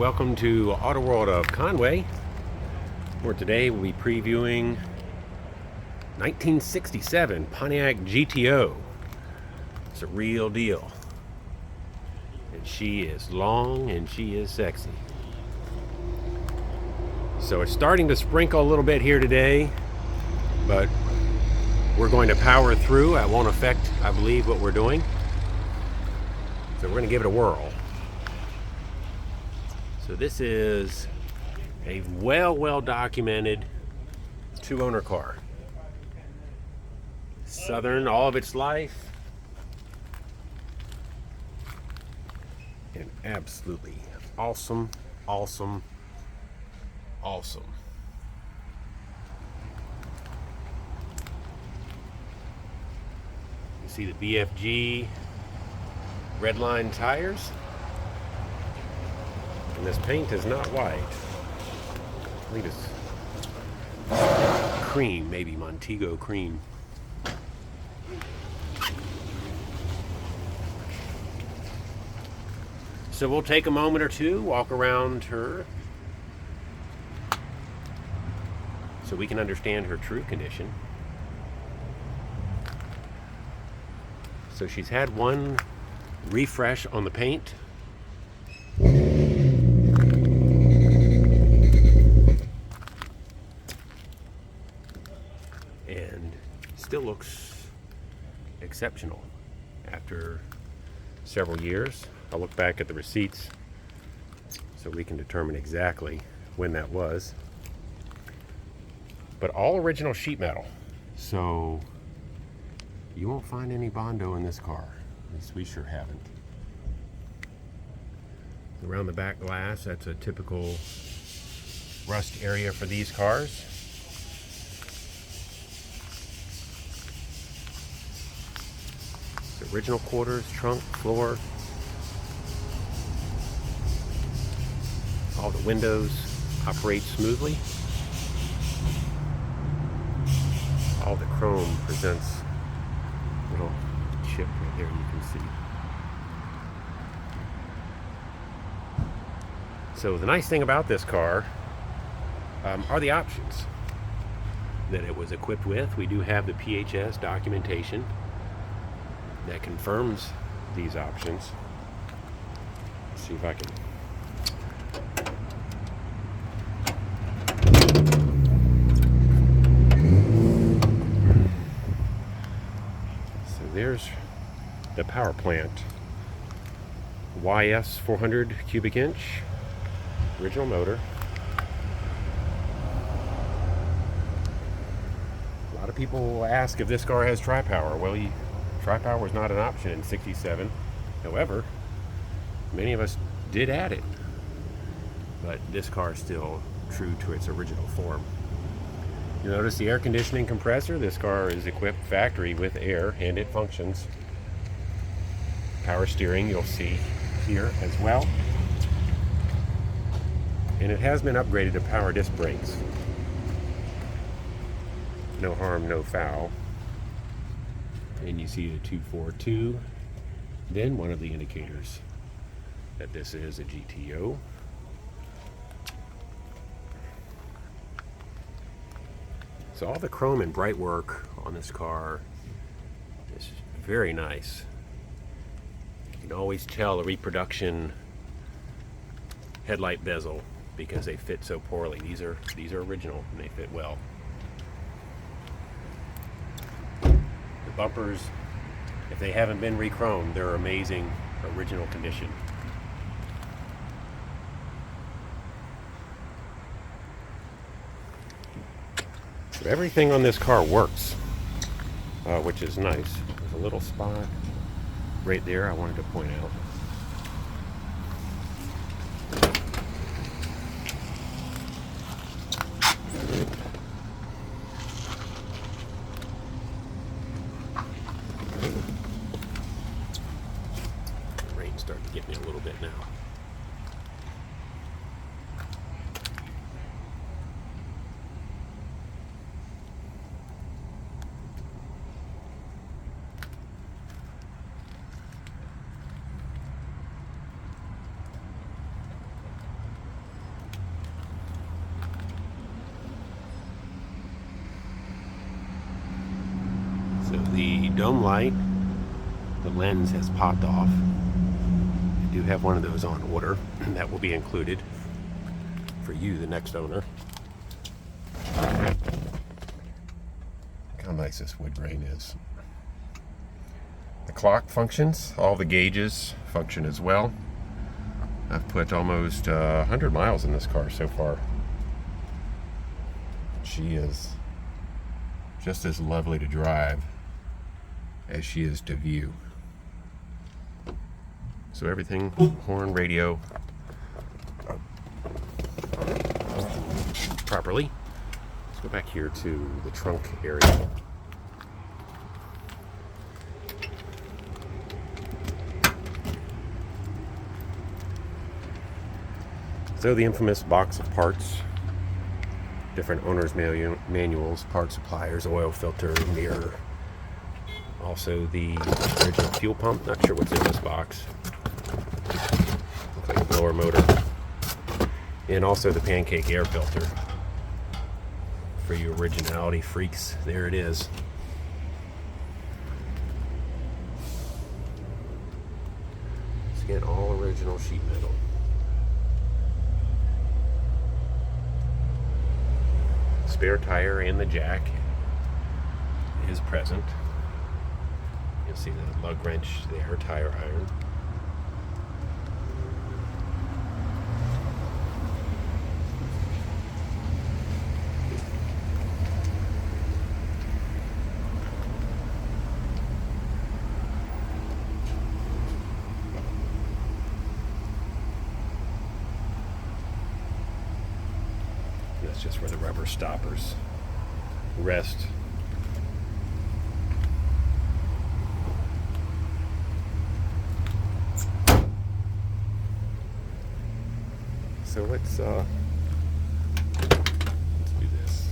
Welcome to AutoWorld of Conway, where today we'll be previewing 1967 Pontiac GTO. It's a real deal. And she is long and she is sexy. So it's starting to sprinkle a little bit here today, but we're going to power through. It won't affect, I believe, what we're doing. So we're going to give it a whirl. So this is a well documented two-owner car. Southern all of its life. And absolutely awesome. You see the BFG red line tires. And this paint is not white. I think it's cream, maybe Montego cream. So we'll take a moment or two, walk around her, so we can understand her true condition. So she's had one refresh on the paint. And still looks exceptional after several years. I'll look back at the receipts so we can determine exactly when that was. But all original sheet metal, so you won't find any Bondo in this car. At least we sure haven't. Around the back glass, that's a typical rust area for these cars. The original quarters, trunk, floor. All the windows operate smoothly. All the chrome presents a little chip right there you can see. So the nice thing about this car are the options that it was equipped with. We do have the PHS documentation that confirms these options. Let's see if I can. So there's the power plant. YS 400 cubic inch, original motor. A lot of people ask if this car has tri-power. Well, tri-power was not an option in 67. However, many of us did add it. But this car is still true to its original form. You'll notice the air conditioning compressor. This car is equipped factory with air and it functions. Power steering you'll see here as well. And it has been upgraded to power disc brakes. No harm, no foul. And you see the 242, then one of the indicators that this is a GTO. So all the chrome and bright work on this car is very nice. You can always tell a reproduction headlight bezel because they fit so poorly. These are original and they fit well. The bumpers, if they haven't been re-chromed, they're amazing, original condition. So everything on this car works, which is nice. There's a little spot right there I wanted to point out. The rain's starting to get me a little bit now. dome light. The lens has popped off. I do have one of those on order, and that will be included for you, the next owner. Look how nice this wood grain is. The clock functions. All the gauges function as well. I've put almost 100 miles in this car so far. She is just as lovely to drive as she is to view. So everything, horn, radio, properly. Let's go back here to the trunk area. So the infamous box of parts, different owner's manuals, part suppliers, oil filter, mirror. Also the original fuel pump, not sure what's in this box. Looks like a blower motor. And also the pancake air filter. For you originality freaks, there it is. It's again all original sheet metal. Spare tire and the jack is present. You'll see the lug wrench there, tire iron. That's just where the rubber stoppers rest. So let's do this.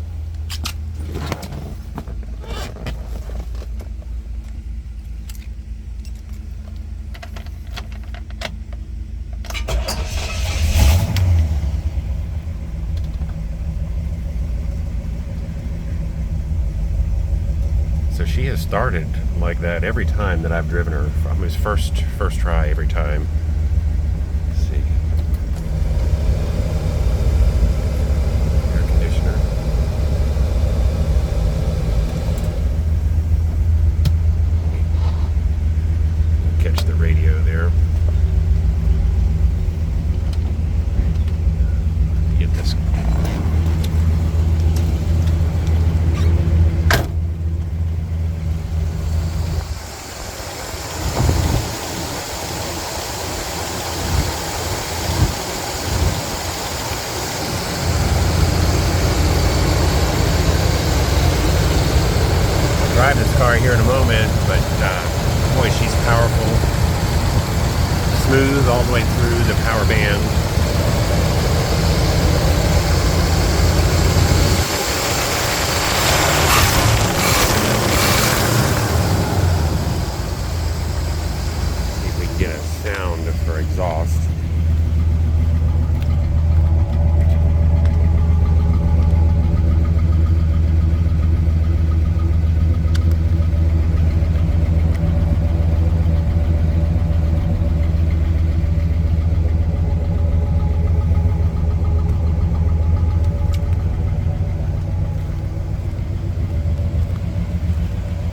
So she has started like that every time that I've driven her. From his first try every time. Let's see. Air conditioner. Catch the radio there. Get this. Drive this car here in a moment, but boy, she's powerful, smooth all the way through the power band. See if we can get a sound for exhaust.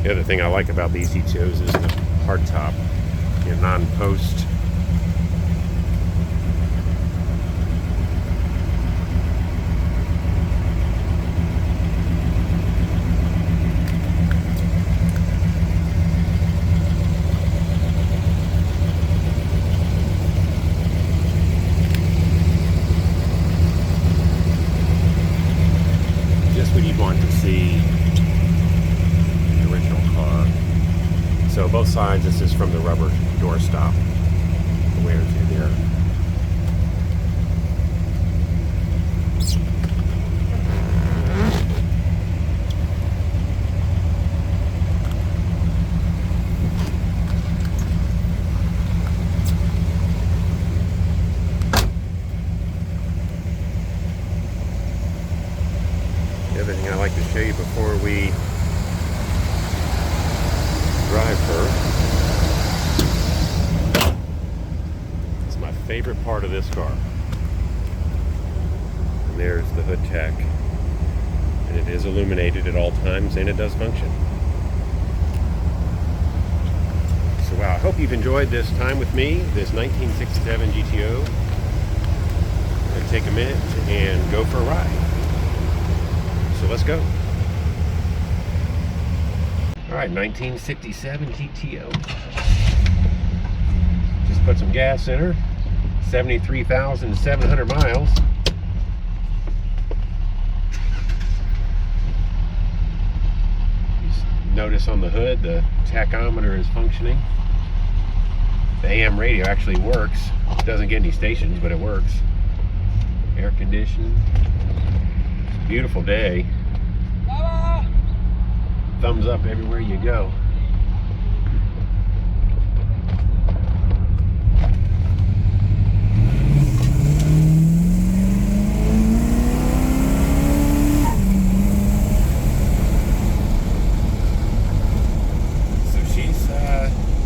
The other thing I like about these GTOs is the hardtop, non-post. Just what you'd want to see. So both sides, this is from the rubber door stop. The wear through there. The other thing I like to show you before we favorite part of this car. And there's the hood tack. And it is illuminated at all times, and it does function. So wow, I hope you've enjoyed this time with me, this 1967 GTO. And take a minute and go for a ride. So let's go. All right, 1967 GTO. Just put some gas in her. 73,700 miles. Notice on the hood the tachometer is functioning. The AM radio actually works. It doesn't get any stations, but it works. Air conditioning. It's a beautiful day. Thumbs up everywhere you go.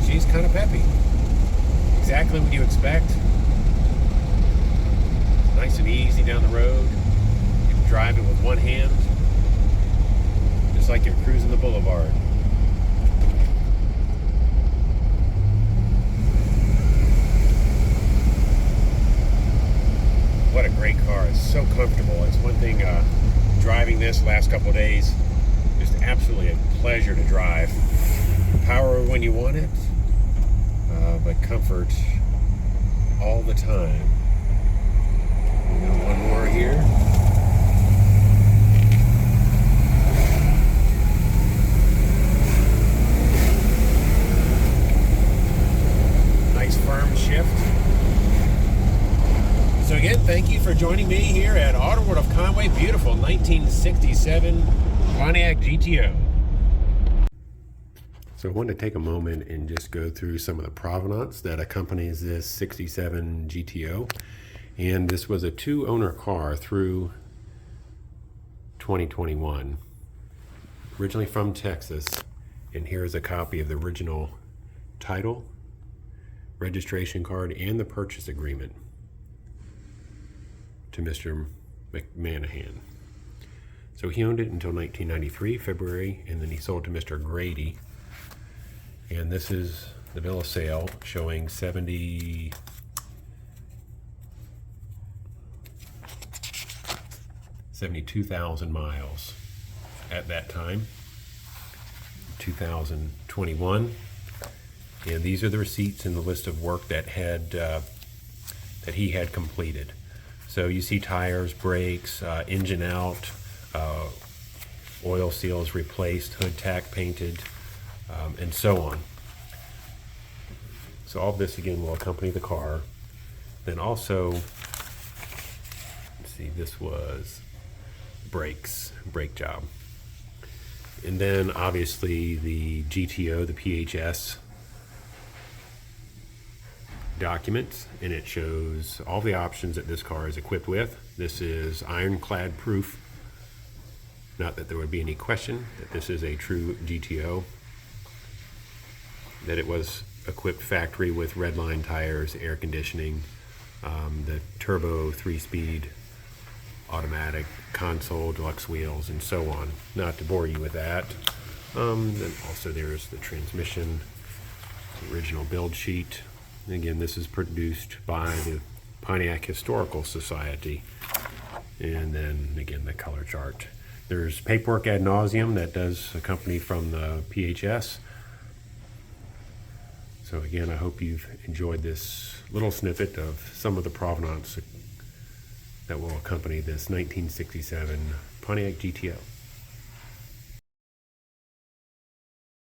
She's kind of peppy. Exactly what you expect. Nice and easy down the road. You can drive it with one hand, just like you're cruising the boulevard. What a great car. It's so comfortable. It's one thing driving this last couple of days, just absolutely a pleasure to drive. Power when you want it, but comfort all the time. We got one more here. Nice firm shift. So again, thank you for joining me here at AutoWorld of Conway. Beautiful 1967 Pontiac GTO. So I wanted to take a moment and just go through some of the provenance that accompanies this 67 GTO. And this was a two-owner car through 2021. Originally from Texas. And here's a copy of the original title, registration card, and the purchase agreement to Mr. McManahan. So he owned it until 1993, February, and then he sold to Mr. Grady. And this is the bill of sale showing 72,000 miles at that time, 2021. And these are the receipts and the list of work that he had completed. So you see tires, brakes, engine out, oil seals replaced, hood tack painted, and so on. So all of this again will accompany the car. Then also, let's see, this was brakes, brake job. And then obviously the GTO, the PHS documents, and it shows all the options that this car is equipped with. This is ironclad proof. Not that there would be any question that this is a true GTO. That it was equipped factory with redline tires, air conditioning, the turbo 3-speed automatic console, deluxe wheels, and so on. Not to bore you with that. Then also there's the transmission, the original build sheet. And again, this is produced by the Pontiac Historical Society. And then again, the color chart. There's paperwork ad nauseum that does accompany from the PHS. So again, I hope you've enjoyed this little snippet of some of the provenance that will accompany this 1967 Pontiac GTO.